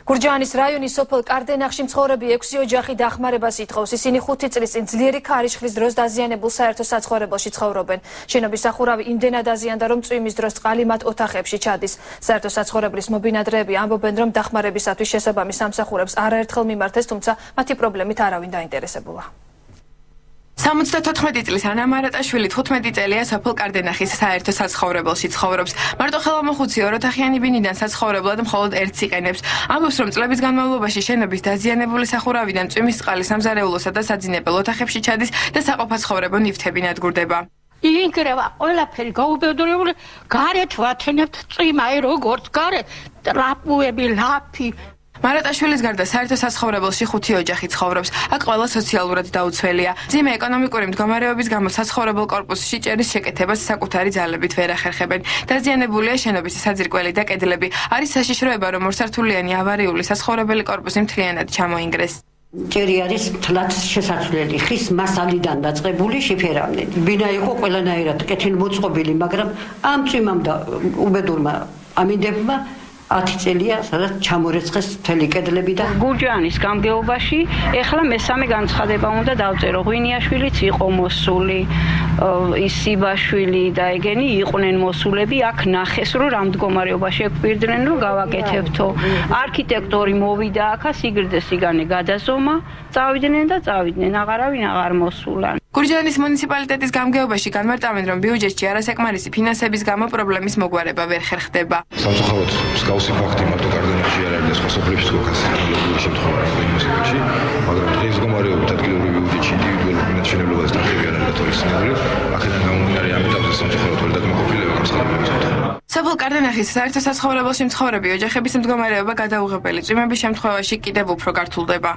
გურჯაანის რაიონის სოფელ კარდენახში მცხოვრები 6 ოჯახი დახმარებას ითხოვს. ისინი 5 წლის წინ ძლიერი ქარიშხლის დროს დაზიანებულ საერთო საცხოვრებელში ცხოვრობენ. შენობის სახურავი იმდენად დაზიანდა, რომ წვიმის დროს წყალი მათ ოთახებში ჩადის. საერთო საცხოვრებლის მობინადრეები ამბობენ, რომ დახმარებისათვის შესაბამის სამსახურებს არაერთხელ მიმართეს, თუმცა მათი პრობლემით არავინ დაინტერესებულა. 74 წლის ანა მარატაშვილი 15 წელია სოფელ კარდენახის საერთო საცხოვრებელში ცხოვრობს. მარტო ხელმოხუცი ოროთახიანი ბინიდან საცხოვრებლად მხოლოდ ერთს იყენებს. ამბობს, რომ წლების განმავლობაში შენობის დაზიანებული სახურავიდან წვიმის წყალი სამზარეულოსა და საძინებელ ოთახებში ჩადის და საყოფაცხოვრებო ნივთები ნადგურდება. იქრევა ყველაფერი გაუბედურებული, გარეთ ვათენებთ წვიმა როგორც გარეთ ტრაპუები, ლაფი. მარატაშვილის გარდა საერთო საცხოვრებელში 5 ოჯახი ცხოვრობს. აქ ყველა სოციალურად დაუცველია. ძიმე ეკონომიკური მდგომარეობის გამო საცხოვრებელ კორპუსში ჭერის შეკეთებას საკუთარი ძალებით ვერ ახერხებენ. დაზიანებულია შენობის საძირკველი და კედლები. არის საშიშროება, რომ ორსართულიანი ავარიული საცხოვრებელი კორპუსი მთლიანად ჩამოინგრეს. ჭერი არის თლაც შესაძლებელი, ხის მასალიდან დაწყებული შიფერამდე. ბინა იყო ყველანაირად კეთილმოწყობილი, მაგრამ ამ წვიმამ და უბედურმა ამინდებმა 10 წელია, სადაც ჩამორეცხეს მთელი კედლები და გურჯაანის გამგეობაში ეხლა მესამე განცხადება უნდა დავწერო. ღვინიაშვილიც იყო მოსული, ისიბაშვილი და ეგენი იყვნენ მოსულები. აქ ნახეს, რომ რამ მდგომარეობაში ეკვირდნენ, რომ გავაკეთებთო. არქიტექტორი მოვიდა აქა, სიგრძე-სიგანე გადაზომა, წავიდნენ და წავიდნენ, აღარავინ აღარ მოსულან. გურჯაანის მუნიციპალიტეტის გამგეობაში განმარტავენ, რომ ბიუჯეტში არასაკმარისი ფინანსების გამო პრობლემის მოგვარება ვერ ხერხდება. სამწუხაროდ მსგავსი ფაქტი მარტო კარდენახში არ არის და სხვა სოფლებში თქოს ანალოგიური შემთხვევაა მუსიკაში, მაგრამ დღეს მდგომარეობით ადგილობრივი ბიუჯეტში ინდივიდუალური ფინანსირებელობის დახები არ არის გათვალისწინებული. აქედან გამომდინარე ამ ეტაპზე სამწუხაროდ ვერ დაკმაყოფილება გამსხვილების უთხრა. სოფელ კარდენახის საერთო საცხოვრებელში მცხოვრები ოჯახების მდგომარეობა გადაუღებელი წვიმების შემთხვევაში კიდევ უფრო გართულდება.